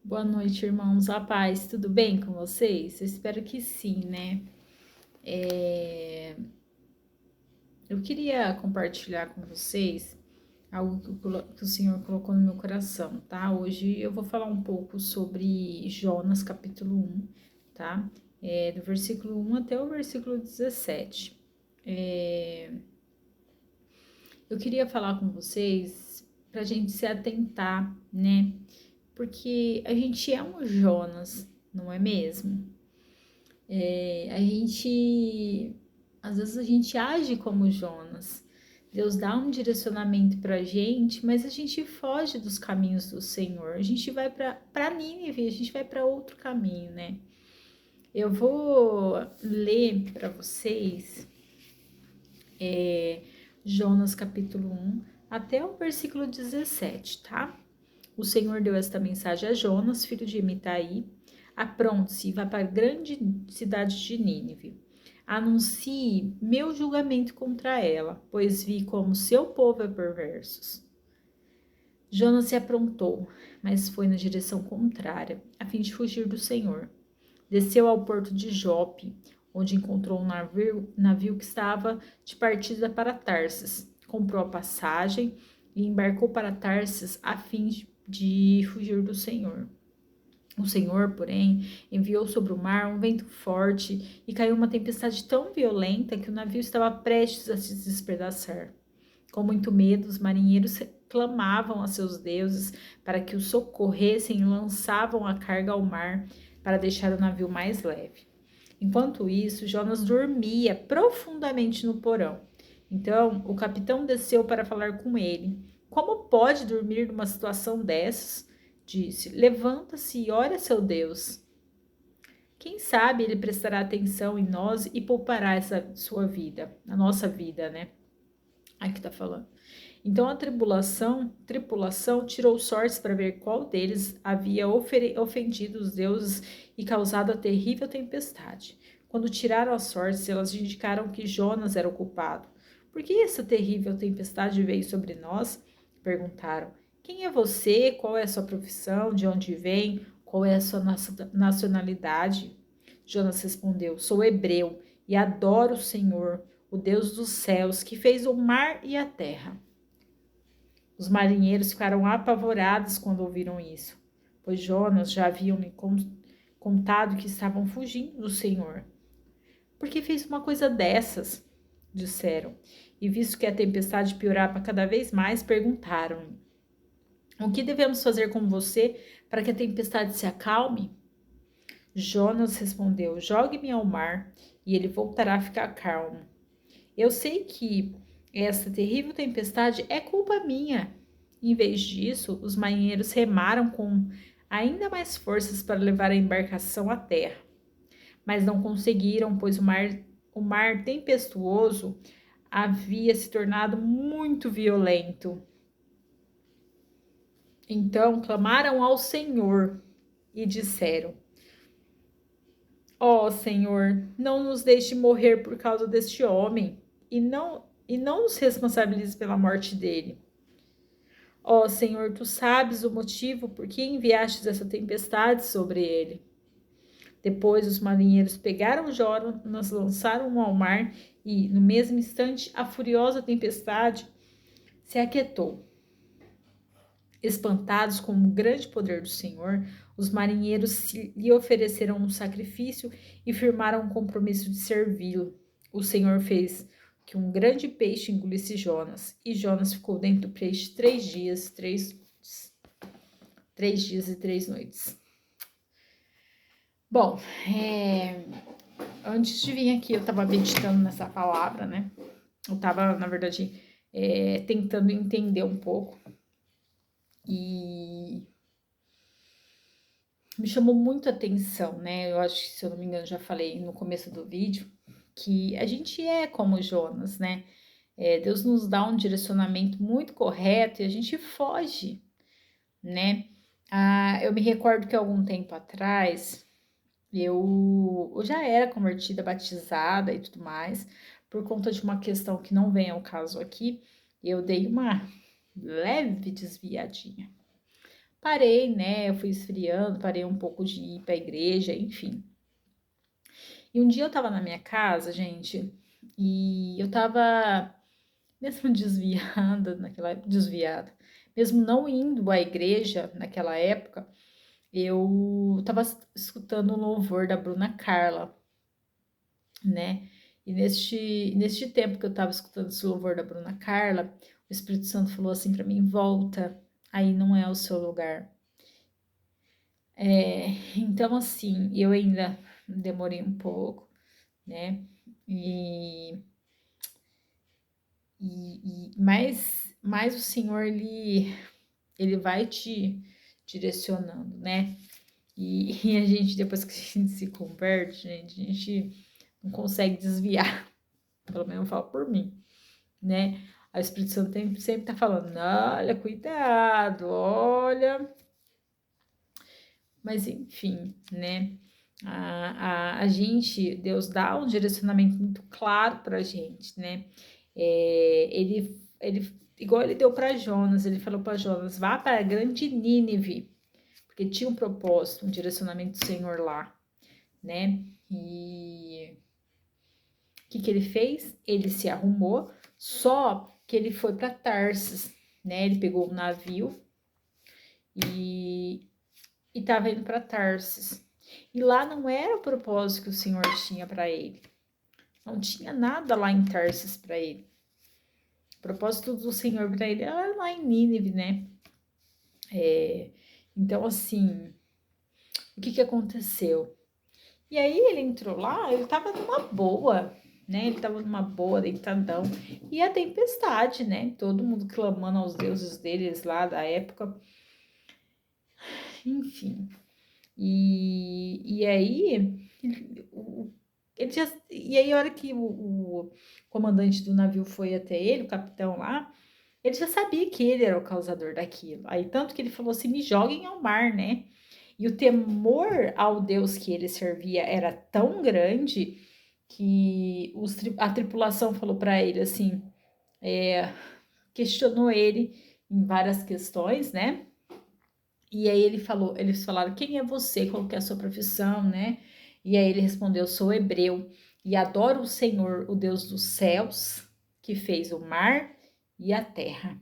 Boa noite, irmãos. A paz, tudo bem com vocês? Eu espero que sim, né? Eu queria compartilhar com vocês algo que o Senhor colocou no meu coração, tá? Hoje eu vou falar um pouco sobre Jonas, capítulo 1, tá? Do versículo 1 até o versículo 17. Eu queria falar com vocês pra gente se atentar, né? Porque a gente é um Jonas, não é mesmo? A gente, às vezes a gente age como Jonas. Deus dá um direcionamento pra gente, mas a gente foge dos caminhos do Senhor. A gente vai para Nínive, a gente vai para outro caminho, né? Eu vou ler para vocês Jonas capítulo 1 até o versículo 17, tá? O Senhor deu esta mensagem a Jonas, filho de Emitai: apronte-se e vá para a grande cidade de Nínive. Anuncie meu julgamento contra ela, pois vi como seu povo é perverso. Jonas se aprontou, mas foi na direção contrária, a fim de fugir do Senhor. Desceu ao porto de Jope, onde encontrou um navio que estava de partida para Tarsis. Comprou a passagem e embarcou para Tarsis a fim de fugir do Senhor. O Senhor, porém, enviou sobre o mar um vento forte e caiu uma tempestade tão violenta que o navio estava prestes a se despedaçar. Com muito medo, os marinheiros clamavam a seus deuses para que os socorressem e lançavam a carga ao mar para deixar o navio mais leve. Enquanto isso, Jonas dormia profundamente no porão. Então, o capitão desceu para falar com ele. Como pode dormir numa situação dessas? Disse: levanta-se e ore a seu Deus. Quem sabe ele prestará atenção em nós e poupará essa sua vida, a nossa vida, né? Aqui tá falando. Então a tripulação tirou sortes para ver qual deles havia ofendido os deuses e causado a terrível tempestade. Quando tiraram as sortes, elas indicaram que Jonas era o culpado. Por que essa terrível tempestade veio sobre nós? Perguntaram. Quem é você? Qual é a sua profissão? De onde vem? Qual é a sua nacionalidade? Jonas respondeu: sou hebreu e adoro o Senhor, o Deus dos céus, que fez o mar e a terra. Os marinheiros ficaram apavorados quando ouviram isso, pois Jonas já haviam lhe contado que estavam fugindo do Senhor. Por que fez uma coisa dessas? Disseram. E visto que a tempestade piorava cada vez mais, perguntaram-lhe: o que devemos fazer com você para que a tempestade se acalme? Jonas respondeu: jogue-me ao mar e ele voltará a ficar calmo. Eu sei que esta terrível tempestade é culpa minha. Em vez disso, os marinheiros remaram com ainda mais forças para levar a embarcação à terra. Mas não conseguiram, pois o mar tempestuoso havia se tornado muito violento. Então clamaram ao Senhor e disseram: ó Senhor, não nos deixe morrer por causa deste homem e não nos responsabilize pela morte dele. Ó Senhor, tu sabes o motivo por que enviastes essa tempestade sobre ele. Depois os marinheiros pegaram Jonas, lançaram-o ao mar e, no mesmo instante, a furiosa tempestade se aquietou. Espantados com o grande poder do Senhor, os marinheiros lhe ofereceram um sacrifício e firmaram um compromisso de servi-lo. O Senhor fez que um grande peixe engolisse Jonas, e Jonas ficou dentro do peixe 3 dias, 3 dias e 3 noites. Bom, antes de vir aqui eu estava meditando nessa palavra, né? Eu estava, na verdade, tentando entender um pouco. E me chamou muito a atenção, né? Eu acho que, se eu não me engano, já falei no começo do vídeo, que a gente é como Jonas, né? Deus nos dá um direcionamento muito correto e a gente foge, né? Eu me recordo que algum tempo atrás eu já era convertida, batizada e tudo mais, por conta de uma questão que não vem ao caso aqui, eu dei uma leve desviadinha. parei, né? Eu fui esfriando, parei um pouco de ir para a igreja, enfim. E um dia eu tava na minha casa, gente, e eu tava mesmo desviada, mesmo não indo à igreja naquela época, eu tava escutando o louvor da Bruna Carla, né? E neste tempo que eu tava escutando esse louvor da Bruna Carla, o Espírito Santo falou assim para mim: volta, aí não é o seu lugar. Então, assim, eu ainda demorei um pouco, né? E, mas o Senhor, ele vai te direcionando, né? E a gente, depois que a gente se converte, gente, a gente não consegue desviar. Pelo menos eu falo por mim, né? O Espírito Santo sempre tá falando, olha, cuidado, olha. Mas enfim, né? A gente, Deus dá um direcionamento muito claro pra gente, né? Igual ele deu para Jonas, ele falou para Jonas, vá para a grande Nínive, porque tinha um propósito, um direcionamento do Senhor lá, né? E o que ele fez? Ele se arrumou, só que ele foi para Tarsis, né? Ele pegou um navio e estava indo para Tarsis. E lá não era o propósito que o Senhor tinha para ele. Não tinha nada lá em Tarsis para ele. O propósito do Senhor para ele era lá em Nínive, né? Então, assim, o que aconteceu? E aí ele entrou lá, ele tava numa boa, né? Ele tava numa boa, deitadão. E a tempestade, né? Todo mundo clamando aos deuses deles lá da época. Enfim. E aí, e aí a hora que o comandante do navio foi até ele, o capitão lá, ele já sabia que ele era o causador daquilo. Aí tanto que ele falou assim, me joguem ao mar, né? E o temor ao Deus que ele servia era tão grande que a tripulação falou para ele assim, questionou ele em várias questões, né? E aí eles falaram, quem é você? Qual que é a sua profissão, né? E aí ele respondeu, sou hebreu e adoro o Senhor, o Deus dos céus, que fez o mar e a terra.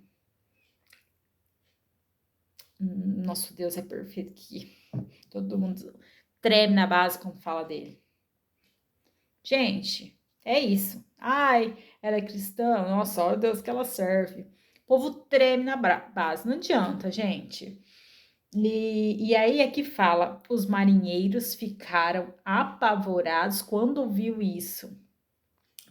Nosso Deus é perfeito aqui. Todo mundo treme na base quando fala dele. Gente, é isso. Ai, ela é cristã? Nossa, olha o Deus que ela serve. O povo treme na base. Não adianta, gente. E aí é que fala, os marinheiros ficaram apavorados quando ouviu isso,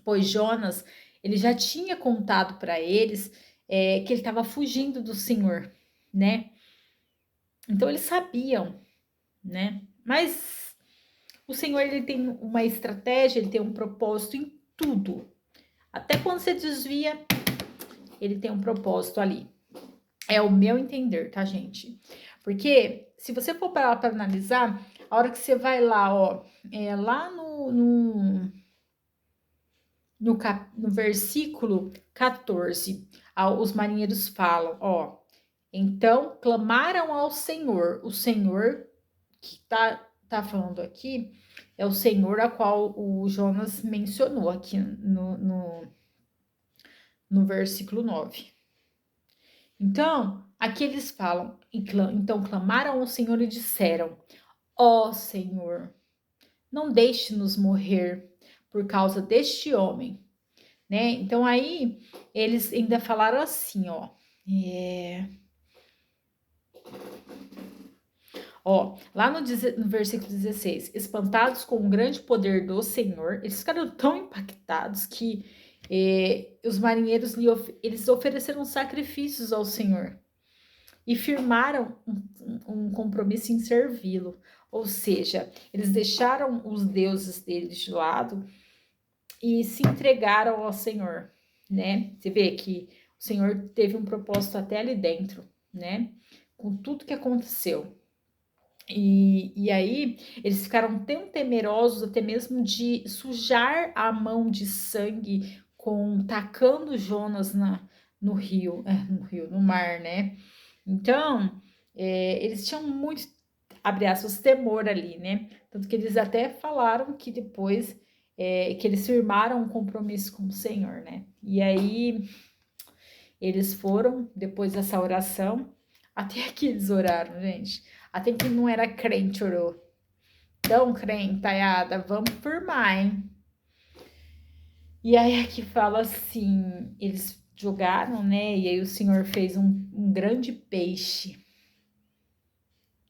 pois Jonas, ele já tinha contado para eles que ele estava fugindo do Senhor, né? Então eles sabiam, né? Mas o Senhor, ele tem uma estratégia, ele tem um propósito em tudo. Até quando você desvia, ele tem um propósito ali. É o meu entender, tá, gente? Porque se você for parar para analisar, a hora que você vai lá, ó, lá no versículo 14, os marinheiros falam, ó, então clamaram ao Senhor. O Senhor que tá falando aqui é o Senhor a qual o Jonas mencionou aqui no versículo 9. Então, aqui eles falam, então clamaram ao Senhor e disseram, ó Senhor, não deixe-nos morrer por causa deste homem, né? Então aí eles ainda falaram assim, lá no versículo 16, espantados com o grande poder do Senhor, eles ficaram tão impactados que os marinheiros eles ofereceram sacrifícios ao Senhor e firmaram um compromisso em servi-lo. Ou seja, eles deixaram os deuses deles de lado e se entregaram ao Senhor, né? Você vê que o Senhor teve um propósito até ali dentro, né? Com tudo que aconteceu. E aí eles ficaram tão temerosos até mesmo de sujar a mão de sangue tacando Jonas no mar, né? Então eles tinham muito, abre aspas, temor ali, né? Tanto que eles até falaram que depois que eles firmaram um compromisso com o Senhor, né? E aí eles foram, depois dessa oração, até aqui eles oraram, gente. Até que não era crente orou. Então, crentaiada, vamos firmar, hein? E aí aqui fala assim, eles jogaram, né? E aí o Senhor fez um grande peixe,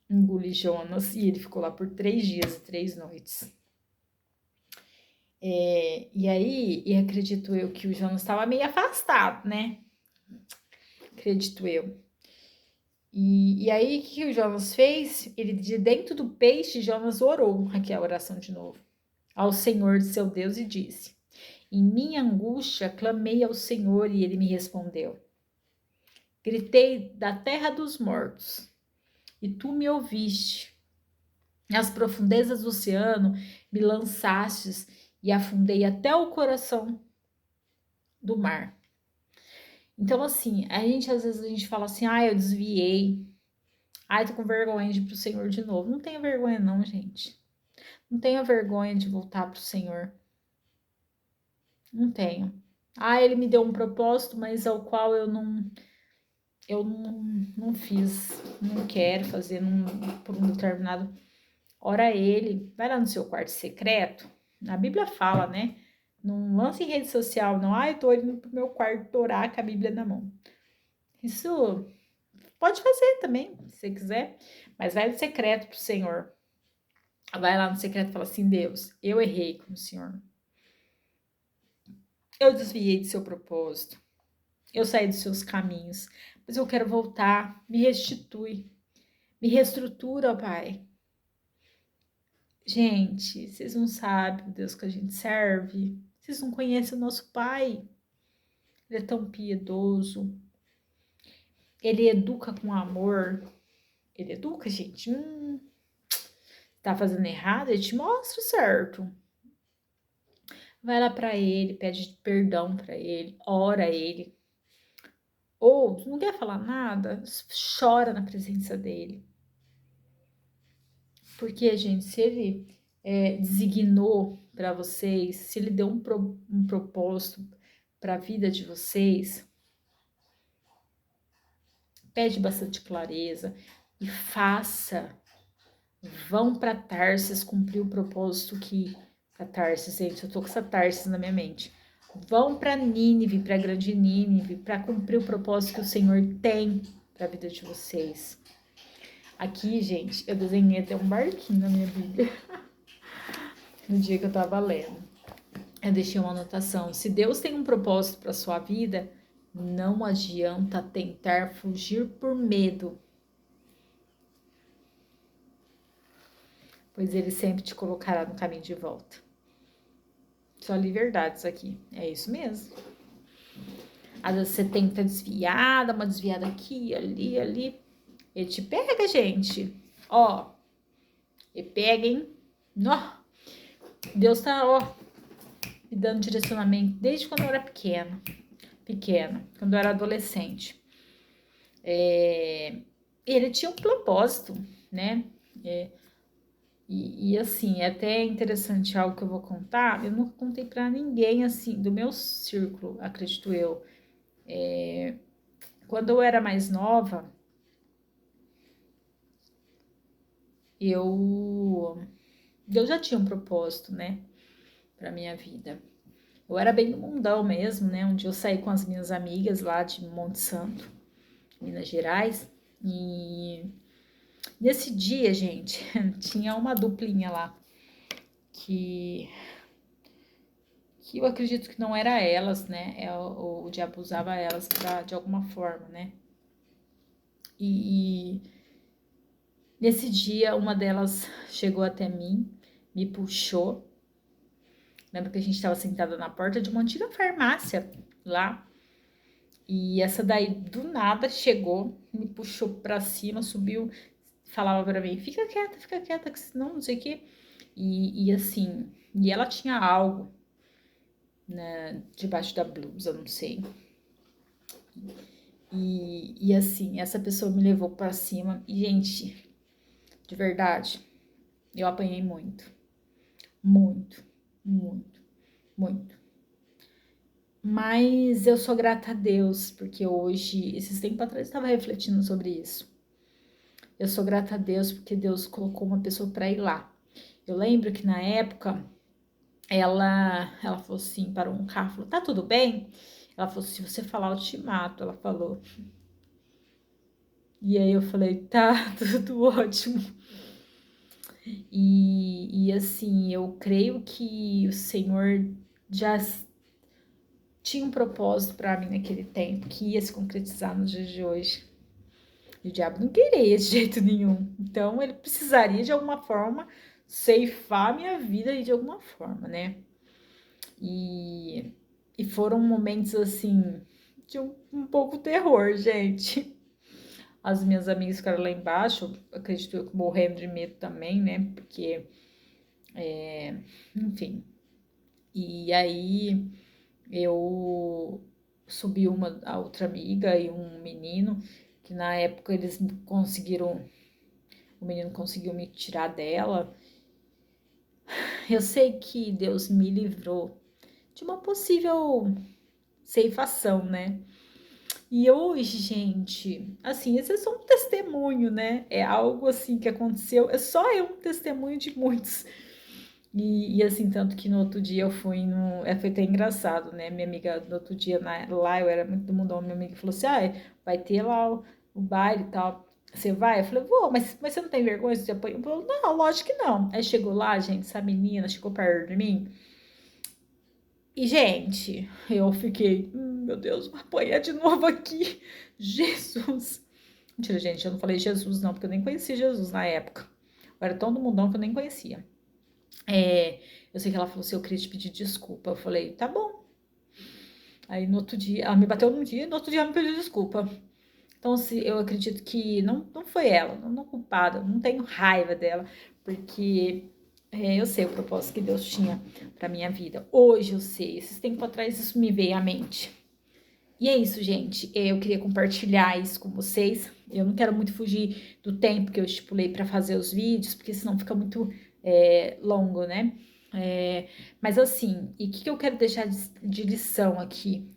engoliu Jonas, e ele ficou lá por 3 dias e 3 noites. E aí, e acredito eu que o Jonas estava meio afastado, né? Acredito eu. E aí, o que o Jonas fez? Ele, de dentro do peixe, Jonas orou, aqui a oração de novo, ao Senhor de seu Deus e disse: Em minha angústia, clamei ao Senhor e ele me respondeu. Gritei da terra dos mortos e tu me ouviste. Nas profundezas do oceano me lançastes e afundei até o coração do mar. Então, assim, às vezes a gente fala assim, eu desviei. Tô com vergonha de ir pro Senhor de novo. Não tenha vergonha não, gente. Não tenha vergonha de voltar pro Senhor. Não tenho. Ele me deu um propósito, mas ao qual eu não fiz, não quero fazer por um determinado. Ora ele, vai lá no seu quarto secreto. A Bíblia fala, né? Não lance em rede social, não. Eu tô indo pro meu quarto orar com a Bíblia na mão. Isso pode fazer também, se você quiser, mas vai no secreto pro Senhor. Vai lá no secreto e fala assim: Deus, eu errei com o Senhor. Eu desviei do seu propósito. Eu saí dos seus caminhos, mas eu quero voltar. Me restitui. Me reestrutura, Pai. Gente, vocês não sabem o Deus que a gente serve. Vocês não conhecem o nosso Pai. Ele é tão piedoso. Ele educa com amor. Ele educa, gente. Tá fazendo errado, ele te mostra o certo. Vai lá para ele, pede perdão para ele, ora a ele. Ou não quer falar nada, chora na presença dele. Porque, gente, se ele designou para vocês, se ele deu um propósito para a vida de vocês, pede bastante clareza e faça. Vão para Tarsis cumprir o propósito que... Para Tarsis, gente, eu tô com essa Tarsis na minha mente. Vão para Nínive, para a grande Nínive, para cumprir o propósito que o Senhor tem para a vida de vocês. Aqui, gente, eu desenhei até um barquinho na minha Bíblia. No dia que eu tava lendo. Eu deixei uma anotação. Se Deus tem um propósito para sua vida, não adianta tentar fugir por medo. Pois ele sempre te colocará no caminho de volta. Só li verdades aqui. É isso mesmo. Às vezes você tenta desviar, dá uma desviada aqui, ali, ali. Ele te pega, gente. Ele pega, hein? Deus tá, me dando direcionamento desde quando eu era pequena, quando eu era adolescente. Ele tinha um propósito, né? E assim, é até interessante algo que eu vou contar. Eu nunca contei para ninguém, assim, do meu círculo, acredito eu. Quando eu era mais nova, eu já tinha um propósito, né, para minha vida. Eu era bem do mundão mesmo, né? Um dia eu saí com as minhas amigas lá de Monte Santo, Minas Gerais, e nesse dia, gente, tinha uma duplinha lá que eu acredito que não era elas, né? O diabo usava elas de alguma forma, né? E nesse dia, uma delas chegou até mim, me puxou. Lembro que a gente estava sentada na porta de uma antiga farmácia lá. E essa daí, do nada, chegou, me puxou pra cima, subiu, falava pra mim, fica quieta, que senão não sei o quê. E assim, e ela tinha algo, né, debaixo da blusa, não sei. E assim, essa pessoa me levou pra cima. E, gente, de verdade, eu apanhei muito. Muito, muito, muito. Mas eu sou grata a Deus, porque hoje, esses tempos atrás, eu estava refletindo sobre isso. Eu sou grata a Deus porque Deus colocou uma pessoa para ir lá. Eu lembro que na época ela falou assim, parou um carro, falou: "Tá tudo bem?" Ela falou: "Se você falar, eu te mato." Ela falou. E aí eu falei: "Tá, tudo ótimo." E assim, eu creio que o Senhor já tinha um propósito para mim naquele tempo que ia se concretizar nos dias de hoje. E o diabo não queria de jeito nenhum. Então ele precisaria de alguma forma ceifar minha vida de alguma forma, né? E, e foram momentos assim de um pouco terror, gente. As minhas amigas ficaram lá embaixo, acredito eu, morrendo de medo também, né? Porque, enfim. E aí eu subi a outra amiga e um menino, que na época eles conseguiram, o menino conseguiu me tirar dela. Eu sei que Deus me livrou de uma possível ceifação, né? E hoje, gente, assim, esse é só um testemunho, né? É algo assim que aconteceu, é só eu um testemunho de muitos. E assim, tanto que no outro dia eu fui no. Foi até engraçado, né? Minha amiga, no outro dia lá, eu era muito do mundão, minha amiga falou assim: ah, vai ter lá o baile e tal. Você vai? Eu falei: vou, mas você não tem vergonha de apanhar? Eu falei: não, lógico que não. Aí chegou lá, gente, essa menina chegou perto de mim. E, gente, eu fiquei: meu Deus, vou apanhar de novo aqui. Jesus. Mentira, gente, eu não falei Jesus, não, porque eu nem conhecia Jesus na época. Eu era tão do mundão que eu nem conhecia. Eu sei que ela falou assim: eu queria te pedir desculpa. Eu falei: tá bom. Aí no outro dia, ela me bateu num dia e no outro dia ela me pediu desculpa. Então, se eu acredito que não foi ela, não culpada, não tenho raiva dela, porque eu sei o propósito que Deus tinha para minha vida. Hoje eu sei, esses tempos atrás isso me veio à mente. E é isso, gente. Eu queria compartilhar isso com vocês. Eu não quero muito fugir do tempo que eu estipulei para fazer os vídeos, porque senão fica muito longo, né? Mas assim, e o que eu quero deixar de lição aqui?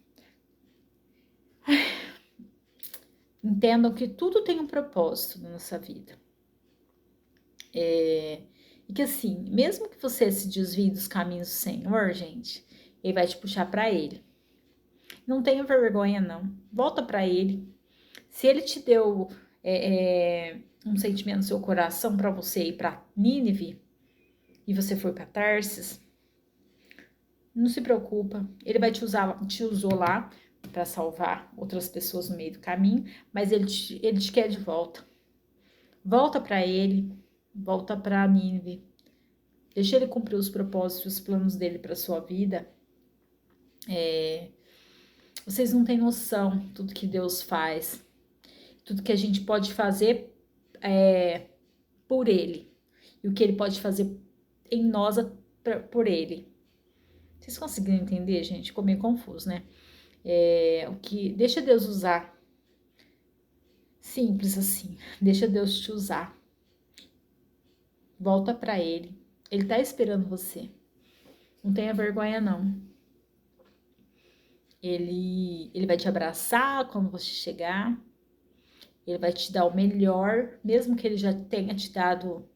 Entendam que tudo tem um propósito na nossa vida. E que assim, mesmo que você se desvie dos caminhos do Senhor, gente, Ele vai te puxar para Ele. Não tenha vergonha, não. Volta para Ele. Se Ele te deu um sentimento no seu coração para você ir para Nínive e você foi para Tarsis, não se preocupa. Ele vai te usou lá para salvar outras pessoas no meio do caminho, mas ele te quer de volta. Volta para Ele, volta para Nínive. Deixa Ele cumprir os propósitos, os planos dele para sua vida. Vocês não têm noção tudo que Deus faz, tudo que a gente pode fazer por Ele e o que Ele pode fazer em nós por Ele. Vocês conseguiram entender, gente? Ficou meio confuso, né? O que deixa Deus usar. Simples assim. Deixa Deus te usar. Volta para Ele. Ele tá esperando você. Não tenha vergonha, não. Ele vai te abraçar quando você chegar. Ele vai te dar o melhor, mesmo que ele já tenha te dado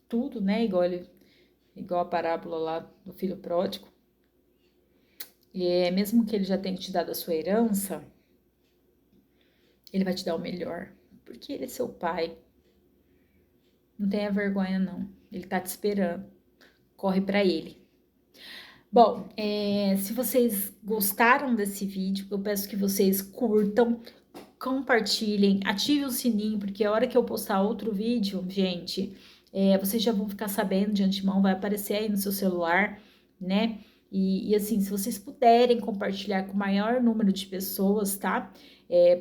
tudo, né? Igual a parábola lá do filho pródigo. Mesmo que ele já tenha te dado a sua herança, ele vai te dar o melhor, porque ele é seu pai. Não tenha vergonha, não. Ele tá te esperando. Corre para ele. Bom, se vocês gostaram desse vídeo, eu peço que vocês curtam, compartilhem, ativem o sininho, porque a hora que eu postar outro vídeo, gente, vocês já vão ficar sabendo de antemão, vai aparecer aí no seu celular, né? E assim, se vocês puderem compartilhar com o maior número de pessoas, tá?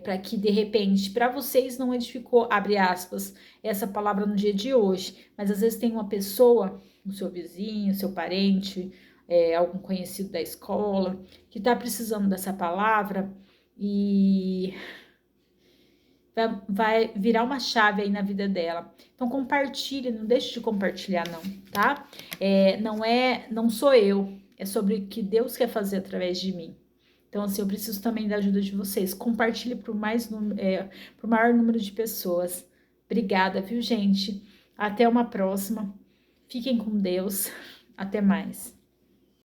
Para que de repente, para vocês não edificou, abre aspas, essa palavra no dia de hoje, mas às vezes tem uma pessoa, o seu vizinho, seu parente, algum conhecido da escola, que está precisando dessa palavra e vai virar uma chave aí na vida dela. Então compartilhe, não deixe de compartilhar não, tá? Não sou eu, é sobre o que Deus quer fazer através de mim. Então, assim, eu preciso também da ajuda de vocês. Compartilhe para o maior número de pessoas. Obrigada, viu, gente? Até uma próxima. Fiquem com Deus. Até mais.